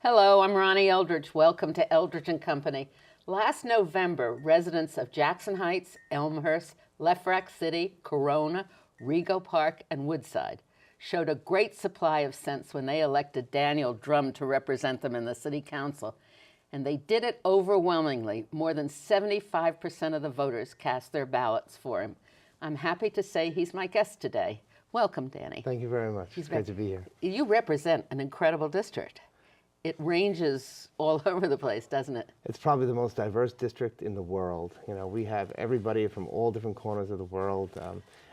Hello, I'm Ronnie Eldridge. Welcome to Eldridge and Company. Last November, residents of Jackson Heights, Elmhurst, Lefrak City, Corona, Rego Park, and Woodside showed a great supply of sense when they elected Daniel Dromm to represent them in the City Council. And they did it overwhelmingly. More than 75% of the voters cast their ballots for him. I'm happy to say he's my guest today. Welcome, Danny. Thank you very much. It's great to be here. You represent an incredible district. It ranges all over the place, doesn't it? It's probably the most diverse district in the world. You know, we have everybody from all different corners of the world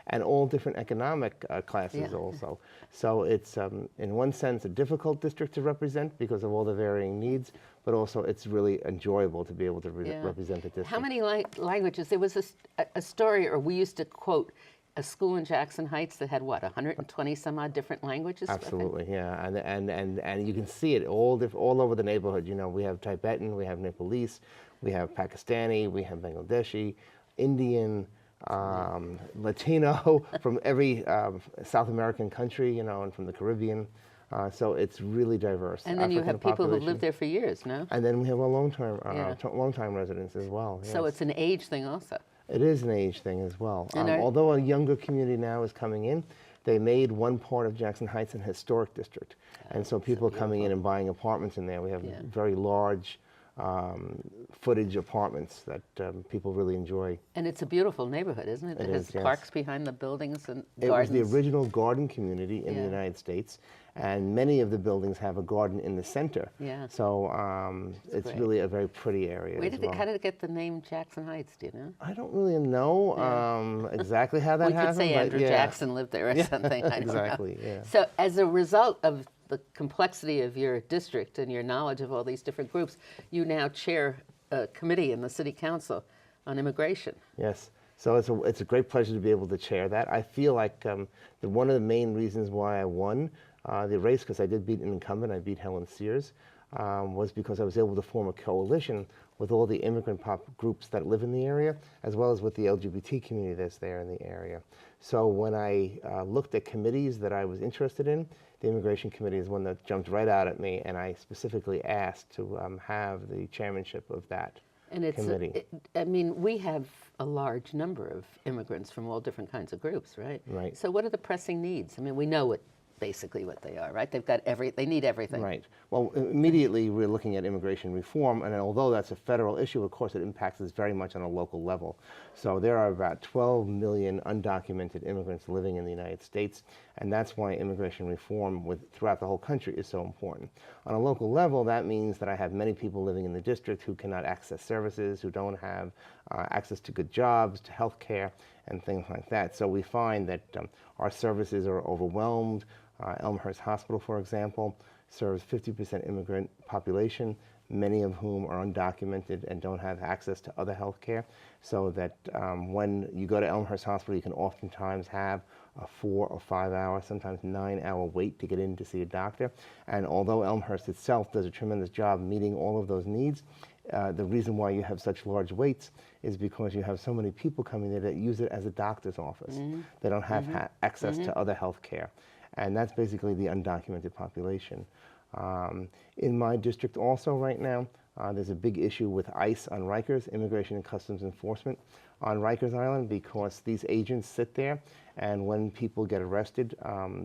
and all different economic classes also. So it's, in one sense, a difficult district to represent because of all the varying needs, but also it's really enjoyable to be able to represent the district. How many languages? There was a story, or we used to quote, a school in Jackson Heights that had, what, 120 some odd different languages? Absolutely, yeah, and you can see it all over the neighborhood. You know, we have Tibetan, we have Nepalese, we have Pakistani, we have Bangladeshi, Indian, Latino, from every South American country, you know, and from the Caribbean. So it's really diverse. And then you have people who've lived there for years, no? And then we have a long-time residents as well. So yes. It's an age thing also. It is an age thing as well. Although a younger community now is coming in, they made one part of Jackson Heights an historic district. And so people are coming in and buying apartments in there. We have very large footage apartments that people really enjoy. And it's a beautiful neighborhood, isn't it? It has parks behind the buildings and gardens. It was the original garden community in the United States, and many of the buildings have a garden in the center. Yeah. So it's really a very pretty area. How did it get the name Jackson Heights, do you know? I don't really know exactly how that happened. We could say Andrew Jackson lived there or something. I don't exactly, know. yeah. So as a result of the complexity of your district and your knowledge of all these different groups, you now chair a committee in the City Council on immigration. Yes. So it's a great pleasure to be able to chair that. I feel like one of the main reasons why I won the race, because I did beat an incumbent, I beat Helen Sears, was because I was able to form a coalition with all the immigrant groups that live in the area, as well as with the LGBT community that's there in the area. So when I looked at committees that I was interested in, the Immigration Committee is one that jumped right out at me, and I specifically asked to have the chairmanship of that committee. I mean, we have a large number of immigrants from all different kinds of groups, right? Right. So what are the pressing needs? I mean, we know basically what they are, right? They need everything. Right. Well, immediately we're looking at immigration reform, and although that's a federal issue, of course, it impacts us very much on a local level. So there are about 12 million undocumented immigrants living in the United States, and that's why immigration reform throughout the whole country is so important. On a local level, that means that I have many people living in the district who cannot access services, who don't have access to good jobs, to health care, and things like that. So we find that our services are overwhelmed. Elmhurst Hospital, for example, serves 50% immigrant population, many of whom are undocumented and don't have access to other health care. So that when you go to Elmhurst Hospital, you can oftentimes have a 4 or 5 hour, sometimes 9-hour wait to get in to see a doctor. And although Elmhurst itself does a tremendous job meeting all of those needs, the reason why you have such large waits is because you have so many people coming there that use it as a doctor's office. They don't have access to other health care. And that's basically the undocumented population. In my district also right now, there's a big issue with ICE on Rikers, Immigration and Customs Enforcement on Rikers Island, because these agents sit there, and when people get arrested,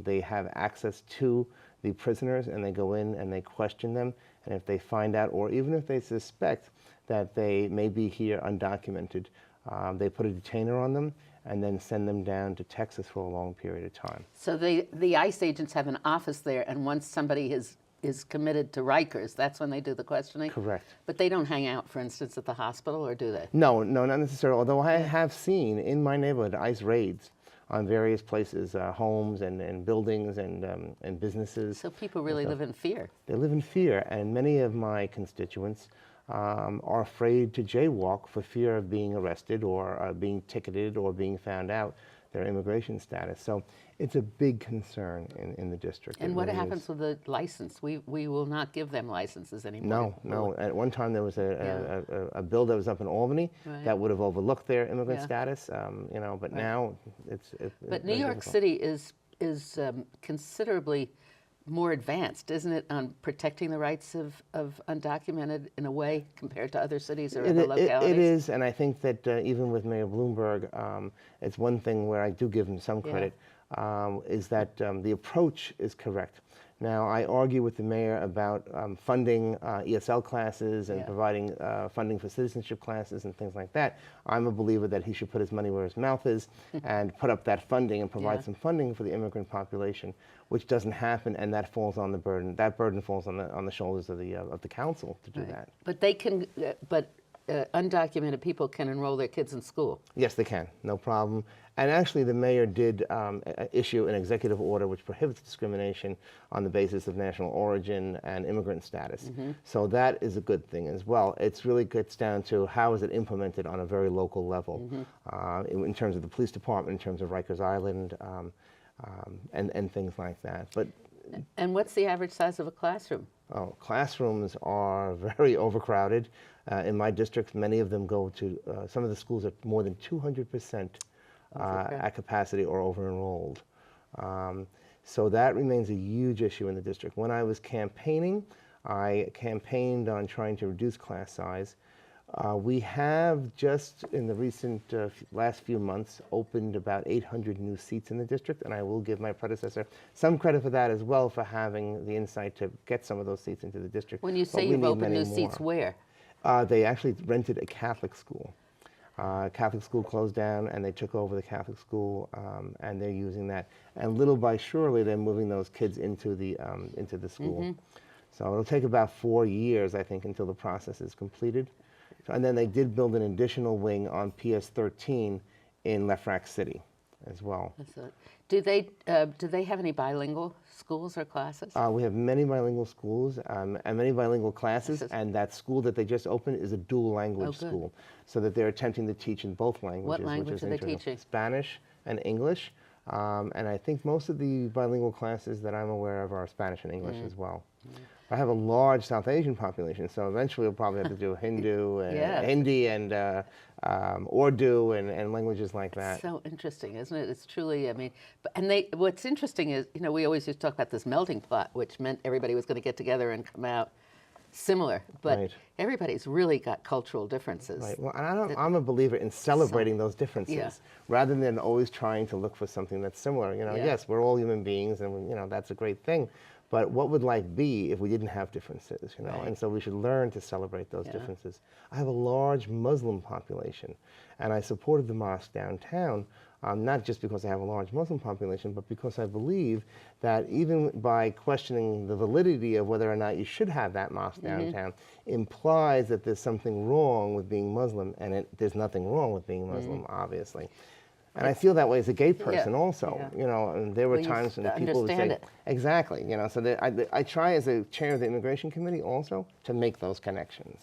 they have access to the prisoners, and they go in and they question them, and if they find out, or even if they suspect that they may be here undocumented, they put a detainer on them and then send them down to Texas for a long period of time. So the ICE agents have an office there, and once somebody is committed to Rikers, that's when they do the questioning? Correct. But they don't hang out, for instance, at the hospital, or do they? No, not necessarily, although I have seen in my neighborhood ICE raids on various places, homes and buildings and businesses. So people really live in fear. They live in fear, and many of my constituents are afraid to jaywalk for fear of being arrested or being ticketed or being found out their immigration status. So it's a big concern in the district. And what happens with the license? We will not give them licenses anymore. No. At one time there was a bill that was up in Albany that would have overlooked their immigrant status, but now it's But New York City is considerably more advanced, isn't it, on protecting the rights of undocumented in a way compared to other cities or other localities? It is, and I think that even with Mayor Bloomberg, it's one thing where I do give him some credit, is that the approach is correct. Now, I argue with the mayor about funding ESL classes and providing funding for citizenship classes and things like that. I'm a believer that he should put his money where his mouth is and put up that funding and provide some funding for the immigrant population, which doesn't happen, and that falls on the burden. That burden falls on the shoulders of the council to do that. But they can, undocumented people can enroll their kids in school. Yes, they can, no problem. And actually, the mayor did issue an executive order which prohibits discrimination on the basis of national origin and immigrant status. So that is a good thing as well. It really gets down to how is it implemented on a very local level, in terms of the police department, in terms of Rikers Island, and things like that. And what's the average size of a classroom? Oh, classrooms are very overcrowded. In my district, many of them go to, some of the schools are more than 200% at capacity or over-enrolled. So that remains a huge issue in the district. When I was campaigning, I campaigned on trying to reduce class size. We have just in the recent last few months opened about 800 new seats in the district, and I will give my predecessor some credit for that as well, for having the insight to get some of those seats into the district. When you say you've opened new seats, where? They actually rented a Catholic school. Catholic school closed down, and they took over the Catholic school, and they're using that. And little by surely, they're moving those kids into the school. So it'll take about 4 years, I think, until the process is completed. And then they did build an additional wing on PS 13 in Lefrak City as well. Do they have any bilingual schools or classes? We have many bilingual schools and many bilingual classes, and that school that they just opened is a dual language school, so that they're attempting to teach in both languages. What language are they teaching? Spanish and English, and I think most of the bilingual classes that I'm aware of are Spanish and English as well. I have a large South Asian population, so eventually we'll probably have to do Hindu and Hindi and Urdu and languages like that. So interesting, isn't it? It's truly, I mean, what's interesting is, we always used to talk about this melting pot, which meant everybody was going to get together and come out similar, but everybody's really got cultural differences. Right. Well, I'm a believer in celebrating those differences rather than always trying to look for something that's similar. Yes, we're all human beings, and that's a great thing. But what would life be if we didn't have differences, And so we should learn to celebrate those differences. I have a large Muslim population, and I supported the mosque downtown, not just because I have a large Muslim population, but because I believe that even by questioning the validity of whether or not you should have that mosque downtown implies that there's something wrong with being Muslim, and there's nothing wrong with being Muslim, obviously. And I feel that way as a gay person also, and there were times when people would say, exactly, so I try as a chair of the immigration committee also to make those connections.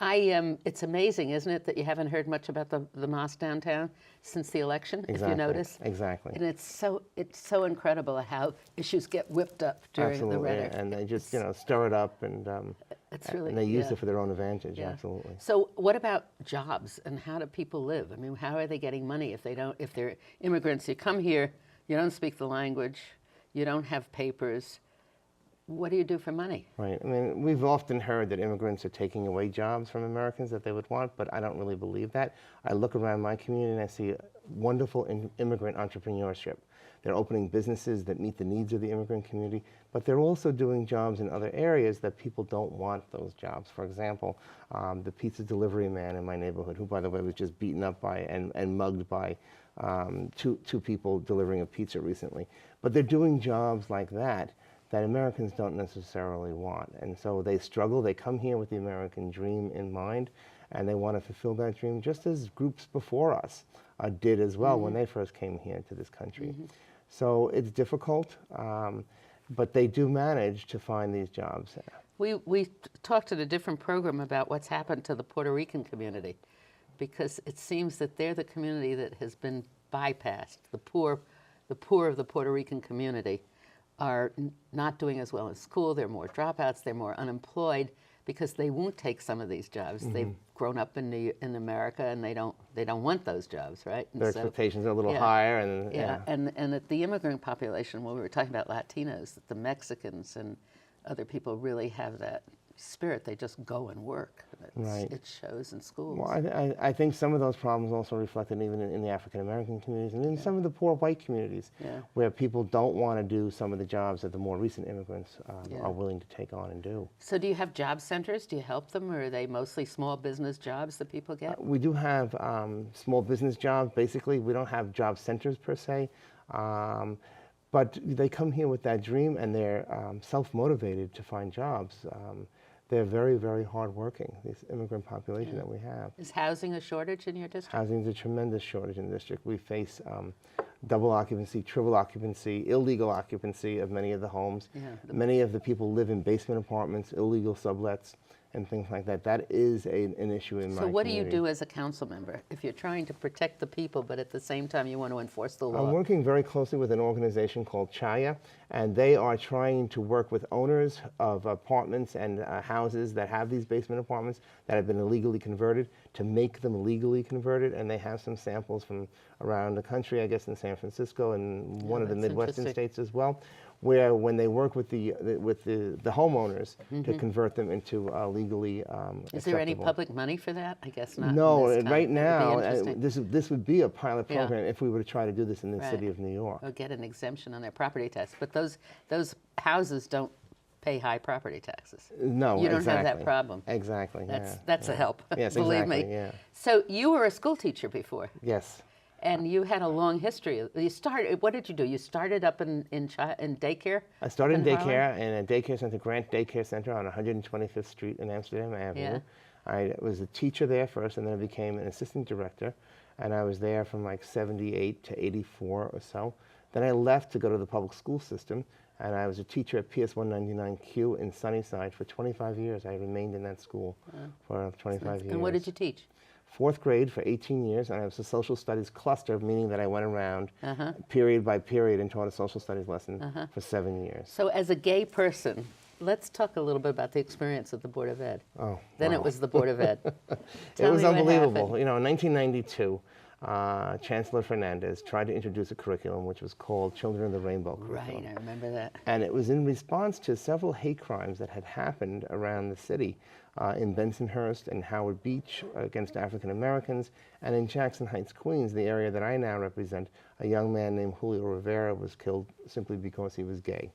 It's amazing, isn't it, that you haven't heard much about the mosque downtown since the election, if you notice. Exactly. And it's so incredible how issues get whipped up during the rhetoric. And they just, stir it up and they use it for their own advantage, absolutely. So what about jobs, and how do people live? I mean, how are they getting money if they're immigrants? You come here, you don't speak the language, you don't have papers. What do you do for money? Right. I mean, we've often heard that immigrants are taking away jobs from Americans that they would want, but I don't really believe that. I look around my community and I see wonderful immigrant entrepreneurship. They're opening businesses that meet the needs of the immigrant community, but they're also doing jobs in other areas that people don't want those jobs. For example, the pizza delivery man in my neighborhood, who, by the way, was just beaten up by and mugged by two people delivering a pizza recently. But they're doing jobs like that Americans don't necessarily want. And so they struggle. They come here with the American dream in mind, and they want to fulfill that dream just as groups before us did as well when they first came here to this country. So it's difficult, but they do manage to find these jobs. We talked in a different program about what's happened to the Puerto Rican community, because it seems that they're the community that has been bypassed. The poor of the Puerto Rican community are not doing as well in school. They're more dropouts. They're more unemployed. because they won't take some of these jobs. They've grown up in America, and they don't want those jobs, right? And Their expectations are a little higher, and and at the immigrant population, when we were talking about Latinos, that the Mexicans and other people really have that spirit. They just go and work. It shows in schools. Well, I think some of those problems also reflected even in the African American communities and in some of the poor white communities, where people don't want to do some of the jobs that the more recent immigrants are willing to take on and do. So do you have job centers? Do you help them, or are they mostly small business jobs that people get? We do have small business jobs. Basically, we don't have job centers per se. But they come here with that dream, and they're self-motivated to find jobs. They're very, very hardworking, this immigrant population that we have. Is housing a shortage in your district? Housing is a tremendous shortage in the district. We face double occupancy, triple occupancy, illegal occupancy of many of the homes. Many of the people live in basement apartments, illegal sublets, and things like that. That is an issue in my community. So what do you do as a council member if you're trying to protect the people, but at the same time you want to enforce the law? I'm working very closely with an organization called Chaya, and they are trying to work with owners of apartments and houses that have these basement apartments that have been illegally converted to make them legally converted. And they have some samples from around the country, I guess in San Francisco and one of the Midwestern states as well, where when they work with the homeowners to convert them into legally Is there any public money for that? I guess not. No, right now this would be a pilot program if we were to try to do this in the city of New York. Or get an exemption on their property tax, but those houses don't pay high property taxes. No, you don't have that problem. Exactly. That's a help. Yes, believe exactly, me. Yeah. So you were a school teacher before. Yes. And you had a long history. You started. What did you do? You started up in daycare. I started in daycare in a daycare center, Grant Daycare Center, on 125th Street in Amsterdam Avenue. I was a teacher there first, and then I became an assistant director, and I was there from like 78 to 84 or so. Then I left to go to the public school system, and I was a teacher at PS 199Q in Sunnyside for 25 years. I remained in that school for 25 years. And what did you teach? Fourth grade for 18 years, and I was a social studies cluster, meaning that I went around period by period and taught a social studies lesson for 7 years. So as a gay person, let's talk a little bit about the experience at the Board of Ed. Oh, Then it was the Board of Ed. It was unbelievable. You know, in 1992, Chancellor Fernandez tried to introduce a curriculum which was called Children of the Rainbow curriculum. Right, I remember that. And it was in response to several hate crimes that had happened around the city in Bensonhurst and Howard Beach against African Americans, and in Jackson Heights, Queens, the area that I now represent, a young man named Julio Rivera was killed simply because he was gay.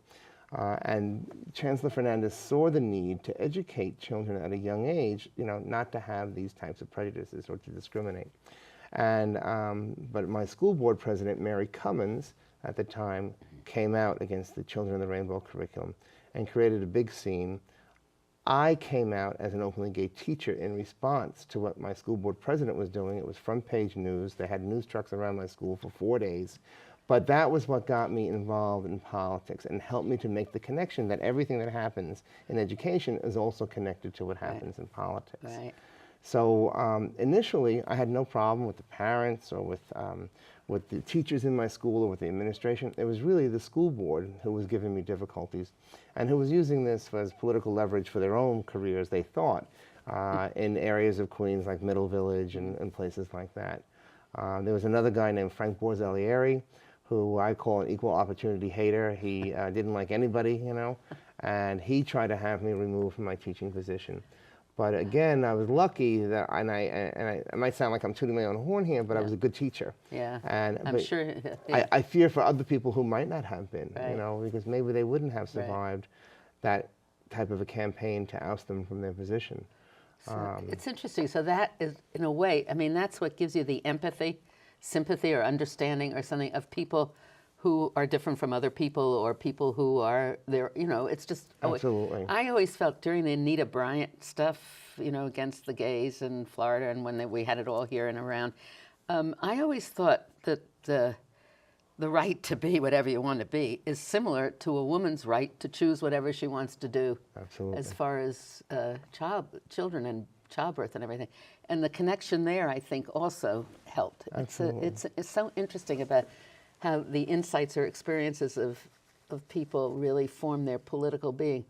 And Chancellor Fernandez saw the need to educate children at a young age, you know, not to have these types of prejudices or to discriminate. And but my school board president, Mary Cummins, at the time, came out against the Children of the Rainbow curriculum and created a big scene. I came out as an openly gay teacher in response to what my school board president was doing. It was front page news. They had news trucks around my school for 4 days. But that was what got me involved in politics and helped me to make the connection that everything that happens in education is also connected to what happens in politics. Right. So initially, I had no problem with the parents or with the teachers in my school or with the administration. It was really the school board who was giving me difficulties and who was using this as political leverage for their own careers, they thought, in areas of Queens like Middle Village and places like that. There was another guy named Frank Borzalieri, who I call an equal opportunity hater. He didn't like anybody, you know, and he tried to have me removed from my teaching position. But again, I was lucky that, and I might sound like I'm tooting my own horn here, but I was a good teacher. Yeah, and I'm sure. I fear for other people who might not have been, Right. you know, because maybe they wouldn't have survived that type of a campaign to oust them from their position. So it's interesting. So that is, in a way, I mean, that's what gives you the empathy, sympathy, or understanding, or something of people who are different from other people, or people who are there. You know, it's just Absolutely. I always felt during the Anita Bryant stuff, you know, against the gays in Florida, and when we had it all here and around, I always thought that the right to be whatever you want to be is similar to a woman's right to choose whatever she wants to do. Absolutely. As far as children and childbirth and everything. And the connection there, I think, also helped. Absolutely. It's so interesting about how the insights or experiences of people really form their political being.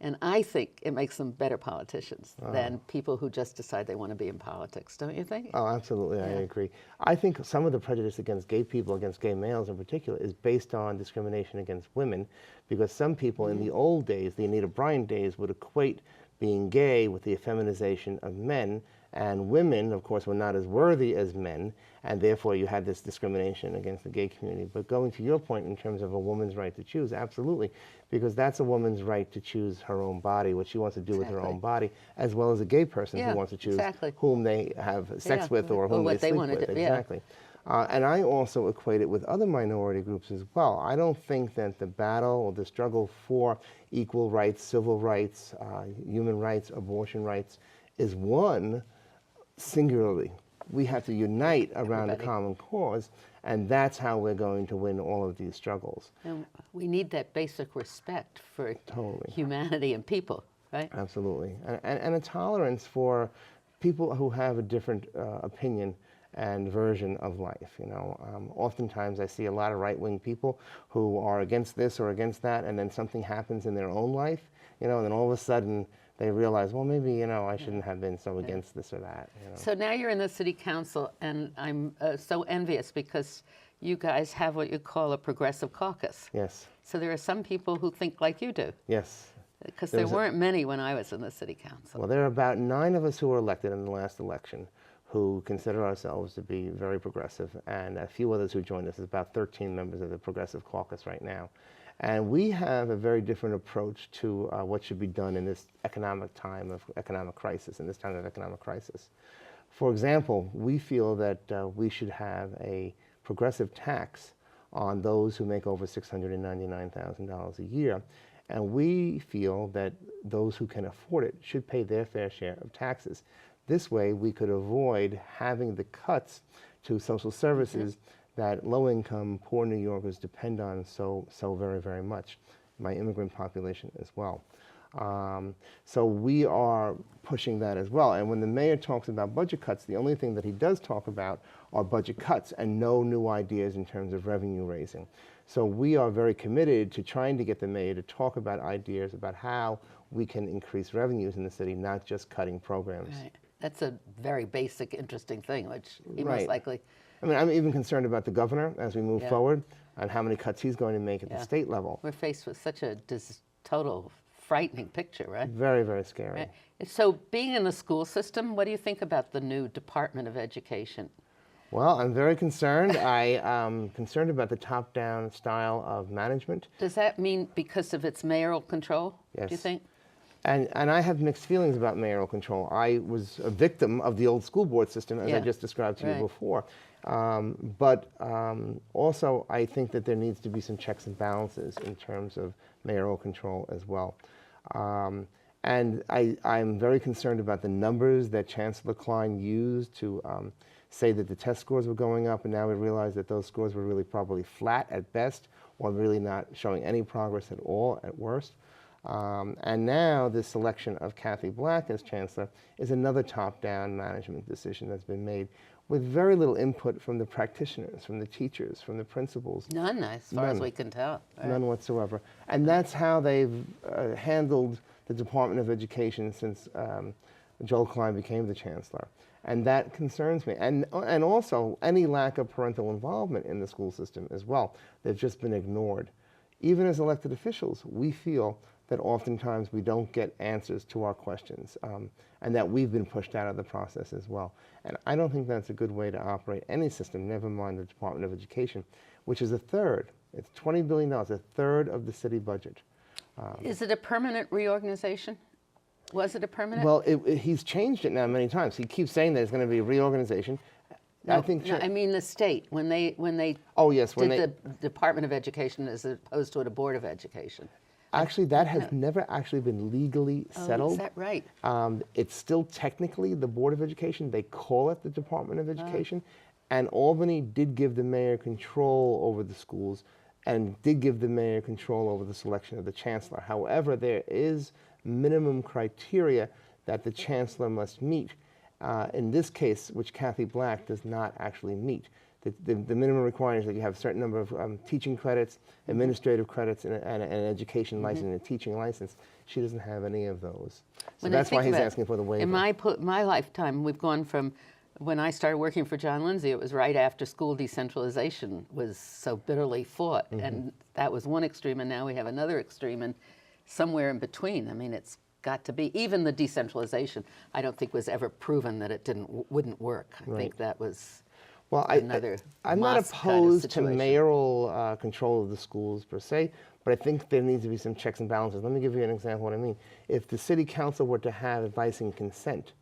And I think it makes them better politicians than people who just decide they want to be in politics, don't you think? Oh, absolutely, I agree. I think some of the prejudice against gay people, against gay males in particular, is based on discrimination against women, because some people in the old days, the Anita Bryant days, would equate being gay with the effeminization of men, and women, of course, were not as worthy as men, and therefore you had this discrimination against the gay community. But going to your point in terms of a woman's right to choose, absolutely, because that's a woman's right to choose her own body, what she wants to do with her own body, as well as a gay person who wants to choose whom they have sex with or whom they sleep with. Exactly. And I also equate it with other minority groups as well. I don't think that the battle or the struggle for equal rights, civil rights, human rights, abortion rights is won singularly. We have to unite around a common cause, and that's how we're going to win all of these struggles. And we need that basic respect for humanity and people, right? Absolutely. And a tolerance for people who have a different opinion and version of life. You know, oftentimes I see a lot of right-wing people who are against this or against that, and then something happens in their own life, you know, and then all of a sudden they realize, well, maybe, you know, I shouldn't have been so against this or that. You know? So now you're in the city council, and I'm so envious because you guys have what you call a progressive caucus. Yes. So there are some people who think like you do. Yes. Because there weren't many when I was in the city council. Well, there are about 9 of us who were elected in the last election who consider ourselves to be very progressive, and a few others who joined us. There's about 13 members of the Progressive Caucus right now. And we have a very different approach to what should be done in this economic time of economic crisis, in this time of economic crisis. For example, we feel that we should have a progressive tax on those who make over $699,000 a year. And we feel that those who can afford it should pay their fair share of taxes. This way, we could avoid having the cuts to social services that low-income, poor New Yorkers depend on so very, very much, my immigrant population as well. So we are pushing that as well. And when the mayor talks about budget cuts, the only thing that he does talk about are budget cuts and no new ideas in terms of revenue raising. So we are very committed to trying to get the mayor to talk about ideas about how we can increase revenues in the city, not just cutting programs. Right. That's a very basic, interesting thing, which he most likely... I mean, I'm even concerned about the governor as we move forward and how many cuts he's going to make at the state level. We're faced with such a total frightening picture, right? Very, very scary. Right. So being in the school system, what do you think about the new Department of Education? Well, I'm very concerned. I'm concerned about the top-down style of management. Does that mean because of its mayoral control, do you think? And I have mixed feelings about mayoral control. I was a victim of the old school board system, as I just described to you before. But also, I think that there needs to be some checks and balances in terms of mayoral control as well. And I'm very concerned about the numbers that Chancellor Klein used to say that the test scores were going up, and now we realize that those scores were really probably flat at best, or really not showing any progress at all at worst. And now the selection of Kathy Black as chancellor is another top-down management decision that's been made with very little input from the practitioners, from the teachers, from the principals. None, as far as we can tell. Right? None whatsoever. And that's how they've handled the Department of Education since Joel Klein became the chancellor. And that concerns me. And also any lack of parental involvement in the school system as well. They've just been ignored. Even as elected officials, we feel that oftentimes we don't get answers to our questions, and that we've been pushed out of the process as well. And I don't think that's a good way to operate any system, never mind the Department of Education, which is a third. It's $20 billion, a third of the city budget. Is it a permanent reorganization? Was it a permanent? Well, he's changed it now many times. He keeps saying there's going to be a reorganization. No, I mean the state, when they the Department of Education as opposed to a Board of Education. Actually, that has never actually been legally settled. Is that right? It's still technically the Board of Education. They call it the Department of Education. And Albany did give the mayor control over the schools and did give the mayor control over the selection of the chancellor. However, there is minimum criteria that the chancellor must meet. In this case, which Kathy Black does not actually meet. The minimum requirement is that you have a certain number of teaching credits, administrative credits, and an education license and a teaching license. She doesn't have any of those. So that's why he's asking for the waiver. In my lifetime, we've gone from, when I started working for John Lindsay, it was right after school decentralization was so bitterly fought. And that was one extreme, and now we have another extreme, and somewhere in between. I mean, it's got to be, even the decentralization, I don't think was ever proven that it wouldn't work. I think that was another I'm not opposed to mayoral control of the schools per se, but I think there needs to be some checks and balances. Let me give you an example of what I mean. If the city council were to have advice and consent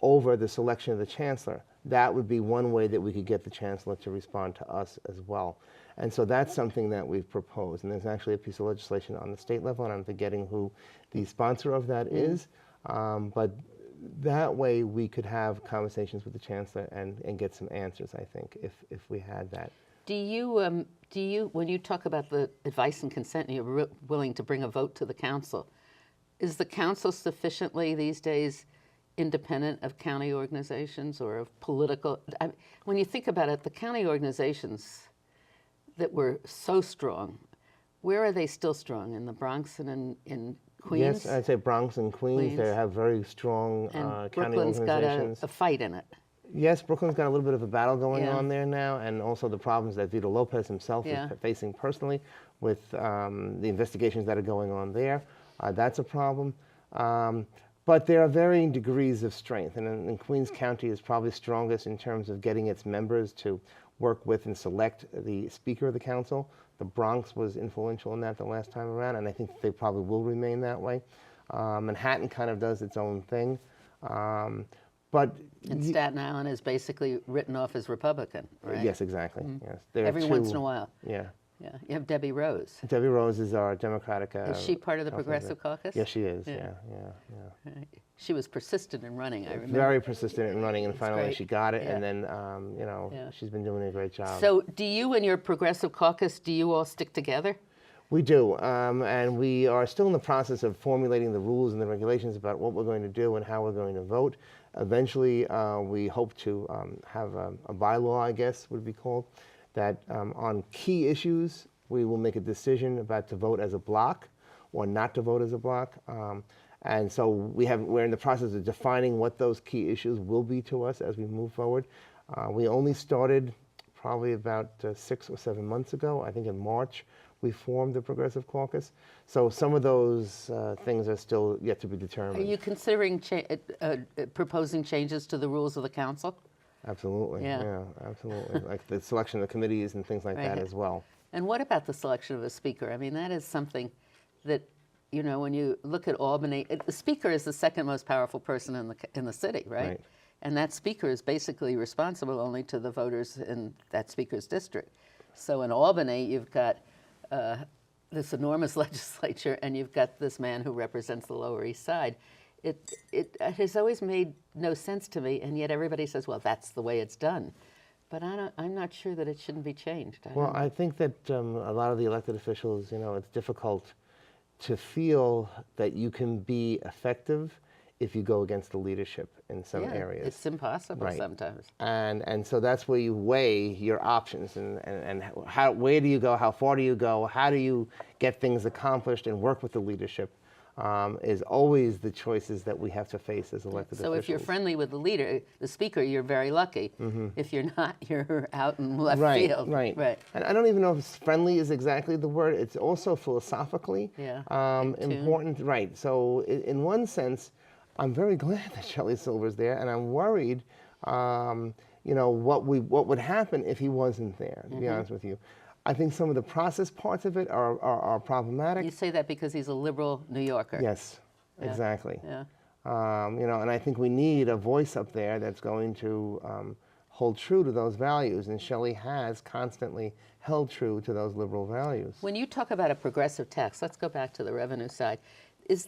over the selection of the chancellor, that would be one way that we could get the chancellor to respond to us as well. And so that's something that we've proposed. And there's actually a piece of legislation on the state level, and I'm forgetting who the sponsor of that is. But that way we could have conversations with the chancellor and get some answers, I think, if we had that. Do you, when you talk about the advice and consent, and you're willing to bring a vote to the council, is the council sufficiently these days independent of county organizations or of political? When you think about it, the county organizations that were so strong, where are they still strong? In the Bronx and in Queens? Yes, I'd say Bronx and Queens. They have very strong county Brooklyn's organizations. Got a fight in it. Yes, Brooklyn's got a little bit of a battle going on there now, and also the problems that Vito Lopez himself is facing personally with the investigations that are going on there. That's a problem. But there are varying degrees of strength, and Queens County is probably strongest in terms of getting its members to work with and select the Speaker of the Council. The Bronx was influential in that the last time around, and I think they probably will remain that way. Manhattan kind of does its own thing. And Staten Island is basically written off as Republican, right? Yes, exactly. Yes. Every once in a while. Yeah. Yeah, you have Debbie Rose. Debbie Rose is our Democratic. Is she part of the Progressive Caucus? Yes, she is. Yeah. She was persistent in running, I remember. Very persistent in running, and finally she got it, and then, she's been doing a great job. So do you and your Progressive Caucus, do you all stick together? We do, and we are still in the process of formulating the rules and the regulations about what we're going to do and how we're going to vote. Eventually, we hope to have a bylaw, I guess would be called, that on key issues, we will make a decision about to vote as a block or not to vote as a block. And so we're in the process of defining what those key issues will be to us as we move forward. We only started probably about 6 or 7 months ago. I think in March, we formed the Progressive Caucus. So some of those things are still yet to be determined. Are you considering proposing changes to the rules of the council? Absolutely, yeah, absolutely. Like the selection of committees and things like that as well. And what about the selection of a speaker? I mean, that is something that, when you look at Albany, the speaker is the second most powerful person in the city, right? And that speaker is basically responsible only to the voters in that speaker's district. So in Albany, you've got this enormous legislature, and you've got this man who represents the Lower East Side. It has always made no sense to me, and yet everybody says, well, that's the way it's done. But I'm not sure that it shouldn't be changed. I think that a lot of the elected officials, it's difficult to feel that you can be effective if you go against the leadership in some areas. It's impossible sometimes. And so that's where you weigh your options and where do you go, how far do you go, how do you get things accomplished and work with the leadership. Is always the choices that we have to face as elected officials. So if you're friendly with the speaker, you're very lucky. If you're not, you're out in left field. Right. And I don't even know if friendly is exactly the word. It's also philosophically important. Right. So in one sense, I'm very glad that Shelley Silver's there, and I'm worried, what would happen if he wasn't there, to be honest with you. I think some of the process parts of it are problematic. You say that because he's a liberal New Yorker. Yes, exactly. Yeah. And I think we need a voice up there that's going to hold true to those values, and Shelley has constantly held true to those liberal values. When you talk about a progressive tax, let's go back to the revenue side.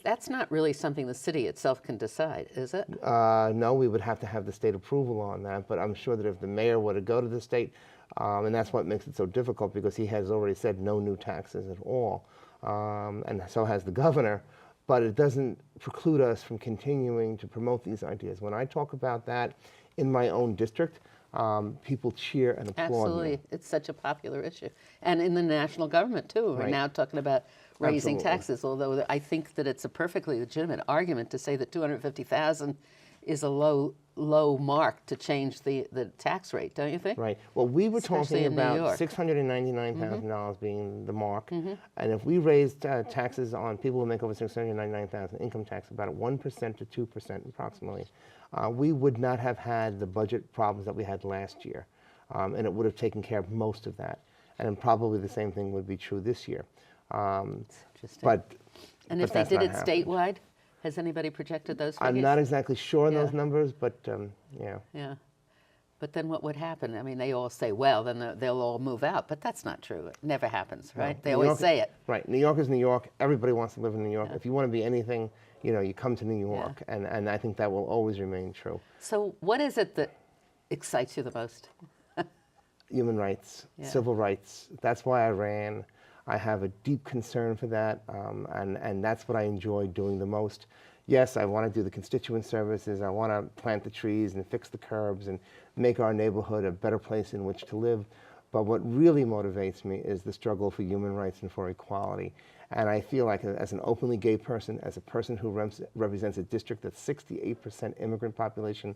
That's not really something the city itself can decide, is it? No, we would have to have the state approval on that, but I'm sure that if the mayor were to go to the state, and that's what makes it so difficult, because he has already said no new taxes at all, and so has the governor, but it doesn't preclude us from continuing to promote these ideas. When I talk about that in my own district, people cheer and applaud Absolutely. me. It's such a popular issue. And in the national government, too. We're Right. now talking about raising Absolutely. taxes, although I think that it's a perfectly legitimate argument to say that $250,000 is a low mark to change the tax rate, don't you think? Right. Well, we were Especially talking in New about York. $699,000 being the mark, and if we raised taxes on people who make over $699,000 income tax about 1% to 2% approximately, we would not have had the budget problems that we had last year, and it would have taken care of most of that. And then probably the same thing would be true this year. Interesting. But And but if they that's did not it happening. statewide, has anybody projected those figures? I'm not exactly sure on those Yeah. numbers, but yeah. Yeah. But then what would happen? I mean, they all say, well, then they'll all move out. But that's not true. It never happens, right? No. They New always York- say it. Right. New York is New York. Everybody wants to live in New York. If you want to be anything, you come to New York. And I think that will always remain true. So what is it that excites you the most? Human rights, civil rights. That's why I ran. I have a deep concern for that, and that's what I enjoy doing the most. Yes, I want to do the constituent services. I want to plant the trees and fix the curbs and make our neighborhood a better place in which to live. But what really motivates me is the struggle for human rights and for equality. And I feel like as an openly gay person, as a person who represents a district that's 68% immigrant population,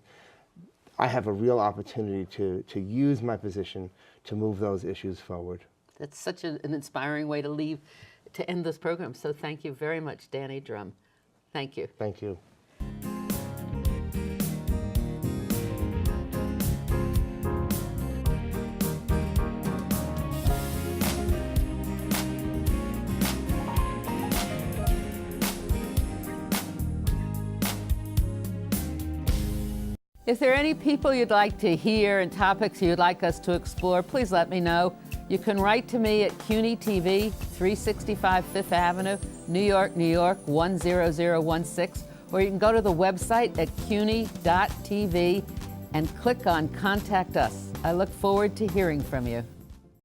I have a real opportunity to use my position to move those issues forward. That's such an inspiring way to end this program. So thank you very much, Danny Dromm. Thank you. Thank you. If there are any people you'd like to hear and topics you'd like us to explore, please let me know. You can write to me at CUNY TV, 365 Fifth Avenue, New York, New York, 10016, or you can go to the website at cuny.tv and click on Contact Us. I look forward to hearing from you.